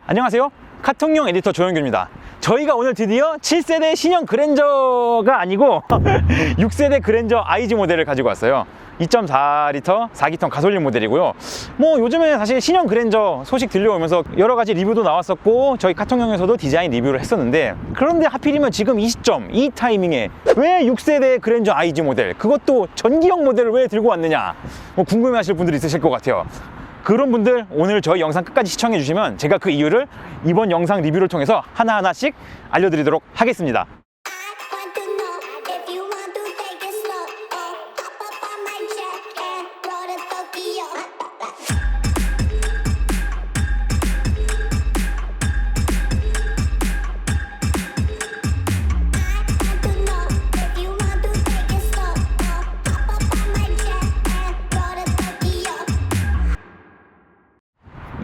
안녕하세요, 카통용 에디터 조영규입니다. 저희가 오늘 드디어 7세대 신형 그랜저가 아니고 6세대 그랜저 IG 모델을 가지고 왔어요. 2.4L 4기통 가솔린 모델이고요. 뭐 요즘에 사실 신형 그랜저 소식 들려오면서 여러 가지 리뷰도 나왔었고 저희 카통용에서도 디자인 리뷰를 했었는데, 그런데 하필이면 지금 이 시점, 이 타이밍에 왜 6세대 그랜저 IG 모델, 그것도 전기형 모델을 왜 들고 왔느냐, 뭐 궁금해 하실 분들이 있으실 것 같아요. 그런 분들 오늘 저희 영상 끝까지 시청해 주시면 제가 그 이유를 이번 영상 리뷰를 통해서 하나하나씩 알려드리도록 하겠습니다.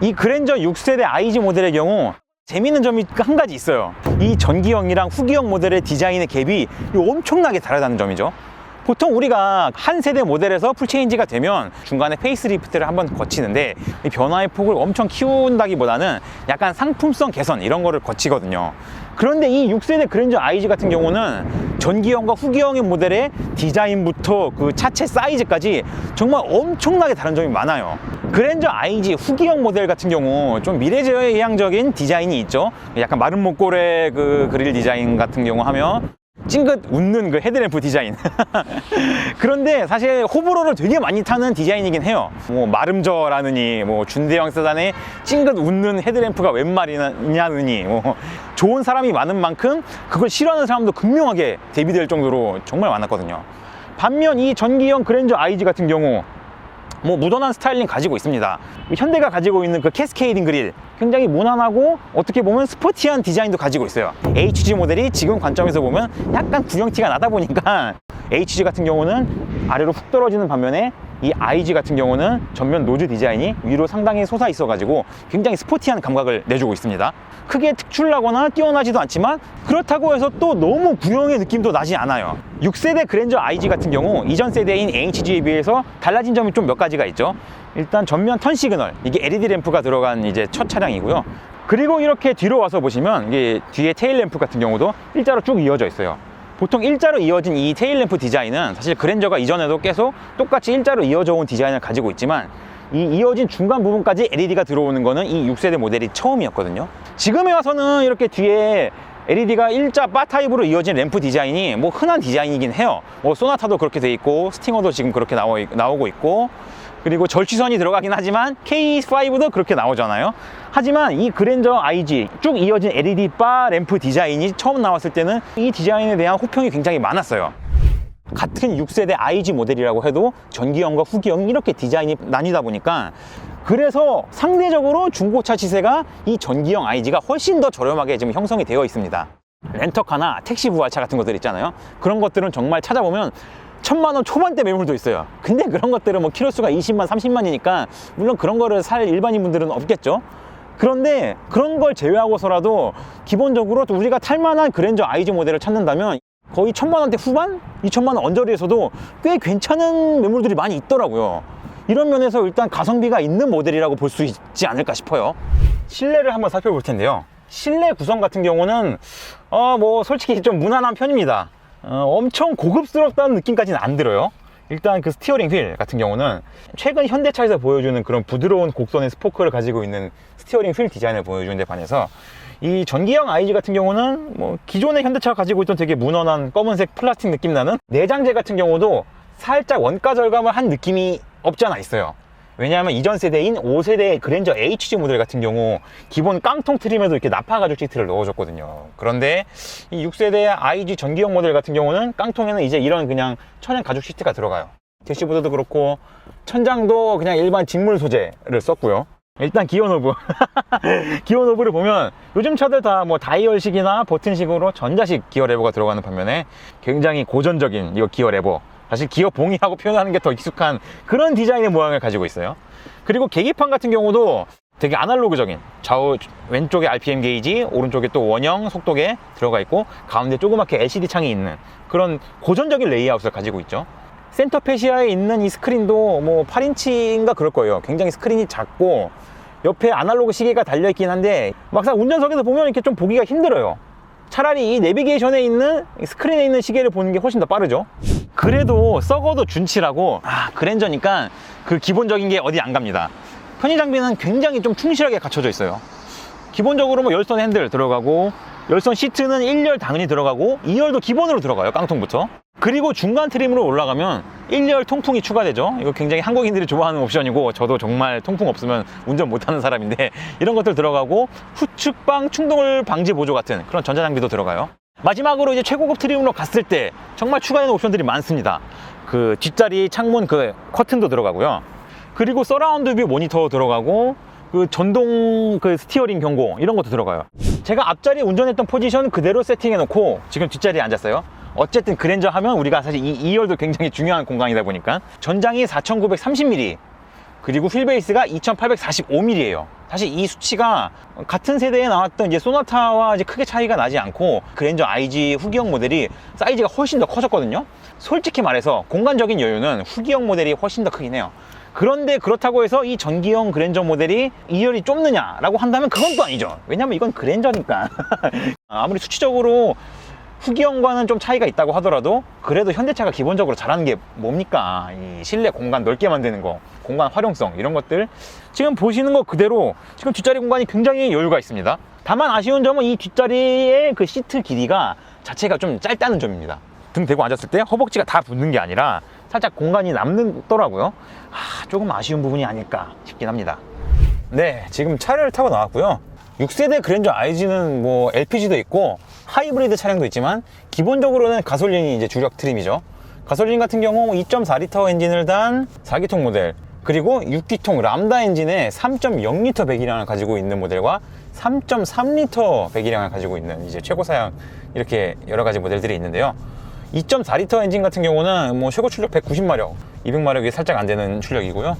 이 그랜저 6세대 IG 모델의 경우 재미있는 점이 한 가지 있어요. 이 전기형이랑 후기형 모델의 디자인의 갭이 엄청나게 다르다는 점이죠. 보통 우리가 한 세대 모델에서 풀체인지가 되면 중간에 페이스리프트를 한번 거치는데, 이 변화의 폭을 엄청 키운다기보다는 약간 상품성 개선 이런 거를 거치거든요. 그런데 이 6세대 그랜저 IG 같은 경우는 전기형과 후기형의 모델의 디자인부터 그 차체 사이즈까지 정말 엄청나게 다른 점이 많아요. 그랜저 IG 후기형 모델 같은 경우 좀 미래지향적인 디자인이 있죠. 약간 마른 목골의 그 그릴 디자인 같은 경우 하면 찡긋 웃는 그 헤드램프 디자인. 그런데 사실 호불호를 되게 많이 타는 디자인이긴 해요. 뭐 마름저라느니, 뭐 준대형 세단에 찡긋 웃는 헤드램프가 웬 말이냐느니, 뭐 좋은 사람이 많은 만큼 그걸 싫어하는 사람도 극명하게 대비될 정도로 정말 많았거든요. 반면 이 전기형 그랜저 IG 같은 경우 뭐 무던한 스타일링 가지고 있습니다. 현대가 가지고 있는 그 캐스케이딩 그릴, 굉장히 무난하고 어떻게 보면 스포티한 디자인도 가지고 있어요. HG 모델이 지금 관점에서 보면 약간 구형티가 나다 보니까 HG 같은 경우는 아래로 훅 떨어지는 반면에 이 IG 같은 경우는 전면 노즈 디자인이 위로 상당히 솟아 있어 가지고 굉장히 스포티한 감각을 내주고 있습니다. 크게 특출나거나 뛰어나지도 않지만 그렇다고 해서 또 너무 구형의 느낌도 나지 않아요. 6세대 그랜저 IG 같은 경우 이전 세대인 HG에 비해서 달라진 점이 좀 몇 가지가 있죠. 일단 전면 턴 시그널, 이게 LED 램프가 들어간 이제 첫 차량이고요. 그리고 이렇게 뒤로 와서 보시면 이게 뒤에 테일 램프 같은 경우도 일자로 쭉 이어져 있어요. 보통 일자로 이어진 이 테일 램프 디자인은 사실 그랜저가 이전에도 계속 똑같이 일자로 이어져 온 디자인을 가지고 있지만, 이 이어진 중간 부분까지 LED가 들어오는 거는 이 6세대 모델이 처음이었거든요. 지금에 와서는 이렇게 뒤에 LED가 일자 바 타입으로 이어진 램프 디자인이 뭐 흔한 디자인이긴 해요. 뭐 소나타도 그렇게 돼 있고 스팅어도 지금 그렇게 나오고 있고, 그리고 절취선이 들어가긴 하지만 K5도 그렇게 나오잖아요. 하지만 이 그랜저 IG 쭉 이어진 LED 바 램프 디자인이 처음 나왔을 때는 이 디자인에 대한 호평이 굉장히 많았어요. 같은 6세대 IG 모델이라고 해도 전기형과 후기형 이렇게 디자인이 나뉘다 보니까, 그래서 상대적으로 중고차 시세가 이 전기형 IG가 훨씬 더 저렴하게 지금 형성이 되어 있습니다. 렌터카나 택시 부하차 같은 것들 있잖아요. 그런 것들은 정말 찾아보면 1000만원 초반대 매물도 있어요. 근데 그런 것들은 뭐 키로수가 20만, 30만이니까 물론 그런 거를 살 일반인 분들은 없겠죠. 그런데 그런 걸 제외하고서라도 기본적으로 우리가 탈만한 그랜저 IG 모델을 찾는다면 거의 1000만원대 후반? 2000만원 언저리에서도 꽤 괜찮은 매물들이 많이 있더라고요. 이런 면에서 일단 가성비가 있는 모델이라고 볼 수 있지 않을까 싶어요. 실내를 한번 살펴볼 텐데요. 실내 구성 같은 경우는 뭐 솔직히 좀 무난한 편입니다. 엄청 고급스럽다는 느낌까지는 안 들어요. 일단 그 스티어링 휠 같은 경우는 최근 현대차에서 보여주는 그런 부드러운 곡선의 스포크를 가지고 있는 스티어링 휠 디자인을 보여주는 데 반해서 이 전기형 IG 같은 경우는 뭐 기존의 현대차가 가지고 있던 되게 무난한 검은색 플라스틱 느낌 나는 내장재 같은 경우도 살짝 원가 절감을 한 느낌이 없지 않아 있어요. 왜냐하면 이전 세대인 5세대 그랜저 HG 모델 같은 경우 기본 깡통 트림에도 이렇게 나파 가죽 시트를 넣어줬거든요. 그런데 이 6세대 IG 전기형 모델 같은 경우는 깡통에는 이제 이런 그냥 천연 가죽 시트가 들어가요. 대시보드도 그렇고 천장도 그냥 일반 직물 소재를 썼고요. 일단 기어 노브 기어 노브를 보면 요즘 차들 다 뭐 다이얼식이나 버튼식으로 전자식 기어 레버가 들어가는 반면에 굉장히 고전적인 이거 기어 레버, 사실 기어 봉이라고 표현하는 게 더 익숙한 그런 디자인의 모양을 가지고 있어요. 그리고 계기판 같은 경우도 되게 아날로그적인, 좌우 왼쪽에 RPM 게이지, 오른쪽에 또 원형 속도계 들어가 있고 가운데 조그맣게 LCD 창이 있는 그런 고전적인 레이아웃을 가지고 있죠. 센터 페시아에 있는 이 스크린도 뭐 8인치인가 그럴 거예요. 굉장히 스크린이 작고 옆에 아날로그 시계가 달려있긴 한데 막상 운전석에서 보면 이렇게 좀 보기가 힘들어요. 차라리 이 내비게이션에 있는 스크린에 있는 시계를 보는 게 훨씬 더 빠르죠. 그래도 썩어도 준치라고 그랜저니까 그 기본적인 게 어디 안 갑니다. 편의 장비는 굉장히 좀 충실하게 갖춰져 있어요. 기본적으로 뭐 열선 핸들 들어가고, 열선 시트는 1열 당연히 들어가고 2열도 기본으로 들어가요. 깡통부터. 그리고 중간 트림으로 올라가면 1열 통풍이 추가되죠. 이거 굉장히 한국인들이 좋아하는 옵션이고, 저도 정말 통풍 없으면 운전 못하는 사람인데 이런 것들 들어가고, 후측방 충돌 방지 보조 같은 그런 전자장비도 들어가요. 마지막으로 이제 최고급 트림으로 갔을 때 정말 추가되는 옵션들이 많습니다. 그 뒷자리 창문 그 커튼도 들어가고요. 그리고 서라운드 뷰 모니터 들어가고, 그 전동 그 스티어링 경고 이런 것도 들어가요. 제가 앞자리 운전했던 포지션 그대로 세팅해 놓고 지금 뒷자리에 앉았어요. 어쨌든 그랜저 하면 우리가 사실 이 2열도 굉장히 중요한 공간이다 보니까 전장이 4930mm, 그리고 휠베이스가 2845mm예요. 사실 이 수치가 같은 세대에 나왔던 이제 소나타와 이제 크게 차이가 나지 않고, 그랜저 IG 후기형 모델이 사이즈가 훨씬 더 커졌거든요. 솔직히 말해서 공간적인 여유는 후기형 모델이 훨씬 더 크긴 해요. 그런데 그렇다고 해서 이 전기형 그랜저 모델이 2열이 좁느냐라고 한다면 그건 또 아니죠. 왜냐면 이건 그랜저니까. 아무리 수치적으로 후기형과는 좀 차이가 있다고 하더라도 그래도 현대차가 기본적으로 잘하는 게 뭡니까? 이 실내 공간 넓게 만드는 거, 공간 활용성, 이런 것들. 지금 보시는 거 그대로 지금 뒷자리 공간이 굉장히 여유가 있습니다. 다만 아쉬운 점은 이 뒷자리의 그 시트 길이가 자체가 좀 짧다는 점입니다. 등 대고 앉았을 때 허벅지가 다 붙는 게 아니라 살짝 공간이 남더라고요. 조금 아쉬운 부분이 아닐까 싶긴 합니다. 네, 지금 차를 타고 나왔고요. 6세대 그랜저 IG는 뭐 LPG도 있고 하이브리드 차량도 있지만 기본적으로는 가솔린이 이제 주력 트림이죠. 가솔린 같은 경우 2.4L 엔진을 단 4기통 모델, 그리고 6기통 람다 엔진의 3.0L 배기량을 가지고 있는 모델과 3.3L 배기량을 가지고 있는 이제 최고 사양, 이렇게 여러 가지 모델들이 있는데요. 2.4L 엔진 같은 경우는 뭐 최고 출력 190마력, 200마력이 살짝 안 되는 출력이고요.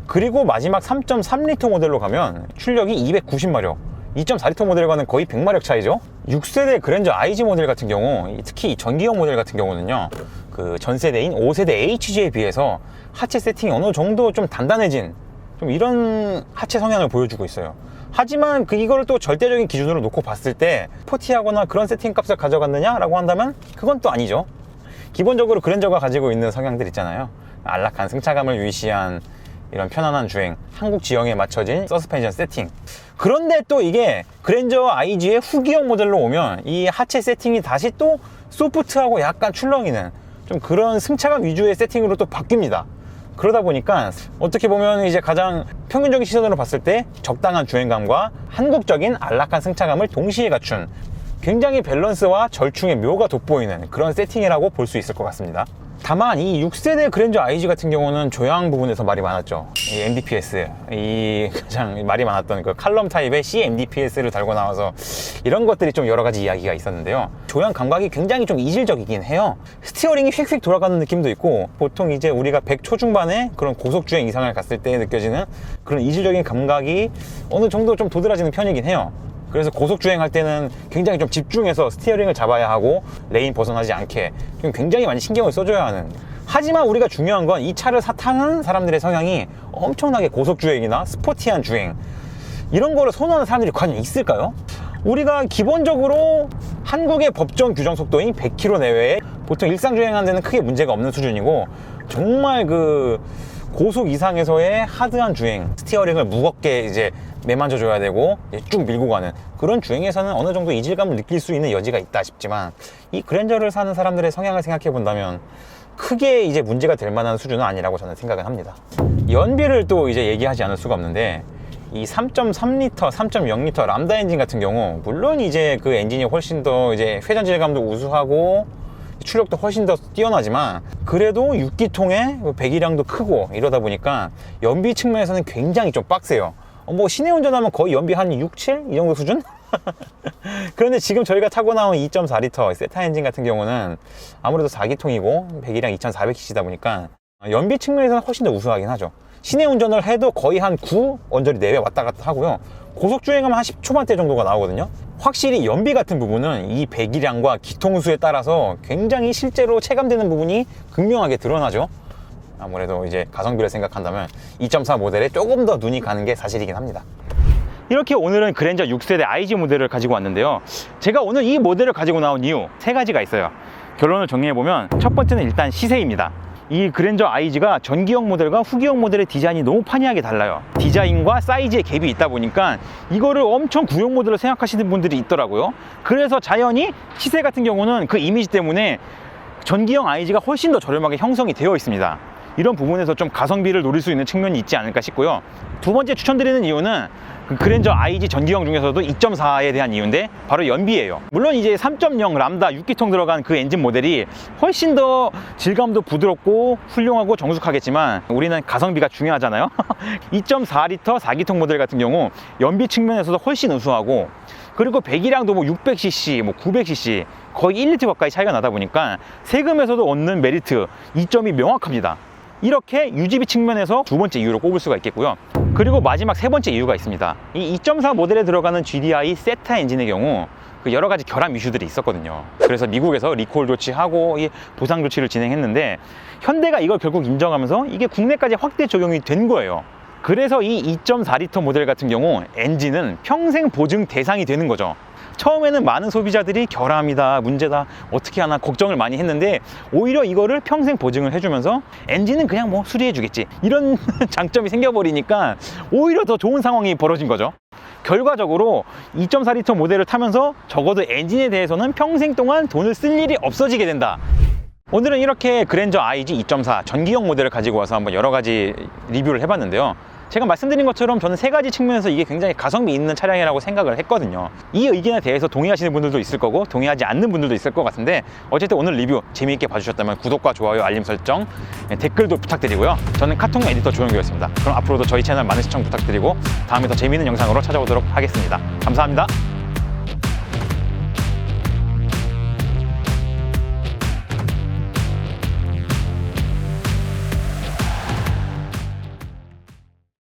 그리고 마지막 3.3L 모델로 가면 출력이 290마력, 2.4L 모델과는 거의 100마력 차이죠. 6세대 그랜저 IG 모델 같은 경우, 특히 전기형 모델 같은 경우는요, 그 전세대인 5세대 HG에 비해서 하체 세팅이 어느 정도 좀 단단해진, 좀 이런 하체 성향을 보여주고 있어요. 하지만 이거를 또 절대적인 기준으로 놓고 봤을 때 스포티하거나 그런 세팅 값을 가져갔느냐라고 한다면 그건 또 아니죠. 기본적으로 그랜저가 가지고 있는 성향들 있잖아요. 안락한 승차감을 위시한 이런 편안한 주행, 한국 지형에 맞춰진 서스펜션 세팅. 그런데 또 이게 그랜저 IG의 후기형 모델로 오면 이 하체 세팅이 다시 또 소프트하고 약간 출렁이는 좀 그런 승차감 위주의 세팅으로 또 바뀝니다. 그러다 보니까 어떻게 보면 이제 가장 평균적인 시선으로 봤을 때 적당한 주행감과 한국적인 안락한 승차감을 동시에 갖춘 굉장히 밸런스와 절충의 묘가 돋보이는 그런 세팅이라고 볼 수 있을 것 같습니다. 다만 이 6세대 그랜저 IG 같은 경우는 조향 부분에서 말이 많았죠. 이 MDPS, 이 가장 말이 많았던 그 칼럼 타입의 CMDPS를 달고 나와서 이런 것들이 좀 여러 가지 이야기가 있었는데요. 조향 감각이 굉장히 좀 이질적이긴 해요. 스티어링이 휙휙 돌아가는 느낌도 있고, 보통 이제 우리가 100 초중반의 그런 고속주행 이상을 갔을 때 느껴지는 그런 이질적인 감각이 어느 정도 좀 도드라지는 편이긴 해요. 그래서 고속주행할 때는 굉장히 좀 집중해서 스티어링을 잡아야 하고 레인 벗어나지 않게 좀 굉장히 많이 신경을 써줘야 하는. 하지만 우리가 중요한 건 이 차를 타는 사람들의 성향이 엄청나게 고속주행이나 스포티한 주행, 이런 거를 선호하는 사람들이 과연 있을까요? 우리가 기본적으로 한국의 법정 규정 속도인 100km 내외에 보통 일상주행하는 데는 크게 문제가 없는 수준이고, 정말 그 고속 이상에서의 하드한 주행, 스티어링을 무겁게 이제 매만져 줘야 되고 쭉 밀고 가는 그런 주행에서는 어느 정도 이질감을 느낄 수 있는 여지가 있다 싶지만, 이 그랜저를 사는 사람들의 성향을 생각해 본다면 크게 이제 문제가 될 만한 수준은 아니라고 저는 생각은 합니다. 연비를 또 이제 얘기하지 않을 수가 없는데, 이 3.3L, 3.0L 람다 엔진 같은 경우 물론 이제 그 엔진이 훨씬 더 이제 회전 질감도 우수하고 출력도 훨씬 더 뛰어나지만, 그래도 6기통의 배기량도 크고 이러다 보니까 연비 측면에서는 굉장히 좀 빡세요. 뭐 시내 운전하면 거의 연비 한 6, 7? 이 정도 수준? 그런데 지금 저희가 타고 나온 2.4L 세타 엔진 같은 경우는 아무래도 4기통이고 배기량 2400cc다 보니까 연비 측면에서는 훨씬 더 우수하긴 하죠. 시내 운전을 해도 거의 한 9 언저리 내외 왔다 갔다 하고요. 고속 주행하면 한 10초반대 정도가 나오거든요. 확실히 연비 같은 부분은 이 배기량과 기통수에 따라서 굉장히 실제로 체감되는 부분이 극명하게 드러나죠. 아무래도 이제 가성비를 생각한다면 2.4 모델에 조금 더 눈이 가는 게 사실이긴 합니다. 이렇게 오늘은 그랜저 6세대 IG 모델을 가지고 왔는데요. 제가 오늘 이 모델을 가지고 나온 이유 3가지가 있어요. 결론을 정리해보면 첫 번째는 일단 시세입니다. 이 그랜저 IG가 전기형 모델과 후기형 모델의 디자인이 너무 판이하게 달라요. 디자인과 사이즈의 갭이 있다 보니까 이거를 엄청 구형 모델로 생각하시는 분들이 있더라고요. 그래서 자연히 시세 같은 경우는 그 이미지 때문에 전기형 IG가 훨씬 더 저렴하게 형성이 되어 있습니다. 이런 부분에서 좀 가성비를 노릴 수 있는 측면이 있지 않을까 싶고요. 두 번째 추천드리는 이유는 그 그랜저 IG 전기형 중에서도 2.4에 대한 이유인데 바로 연비예요. 물론 이제 3.0 람다 6기통 들어간 그 엔진 모델이 훨씬 더 질감도 부드럽고 훌륭하고 정숙하겠지만 우리는 가성비가 중요하잖아요. 2.4L 4기통 모델 같은 경우 연비 측면에서도 훨씬 우수하고, 그리고 배기량도 뭐 600cc, 뭐 900cc 거의 1리터 가까이 차이가 나다 보니까 세금에서도 얻는 메리트 이점이 명확합니다. 이렇게 유지비 측면에서 두 번째 이유로 꼽을 수가 있겠고요. 그리고 마지막 세 번째 이유가 있습니다. 이 2.4 모델에 들어가는 GDI 세타 엔진의 경우 그 여러 가지 결함 이슈들이 있었거든요. 그래서 미국에서 리콜 조치하고 보상 조치를 진행했는데 현대가 이걸 결국 인정하면서 이게 국내까지 확대 적용이 된 거예요. 그래서 이 2.4L 모델 같은 경우 엔진은 평생 보증 대상이 되는 거죠. 처음에는 많은 소비자들이 결함이다, 문제다, 어떻게 하나 걱정을 많이 했는데 오히려 이거를 평생 보증을 해주면서 엔진은 그냥 뭐 수리해 주겠지, 이런 장점이 생겨버리니까 오히려 더 좋은 상황이 벌어진 거죠. 결과적으로 2.4L 모델을 타면서 적어도 엔진에 대해서는 평생 동안 돈을 쓸 일이 없어지게 된다. 오늘은 이렇게 그랜저 IG 2.4 전기형 모델을 가지고 와서 한번 여러 가지 리뷰를 해봤는데요. 제가 말씀드린 것처럼 저는 3가지 측면에서 이게 굉장히 가성비 있는 차량이라고 생각을 했거든요. 이 의견에 대해서 동의하시는 분들도 있을 거고 동의하지 않는 분들도 있을 것 같은데, 어쨌든 오늘 리뷰 재미있게 봐주셨다면 구독과 좋아요, 알림 설정, 댓글도 부탁드리고요. 저는 카통 에디터 조영규였습니다. 그럼 앞으로도 저희 채널 많은 시청 부탁드리고 다음에 더 재미있는 영상으로 찾아오도록 하겠습니다. 감사합니다.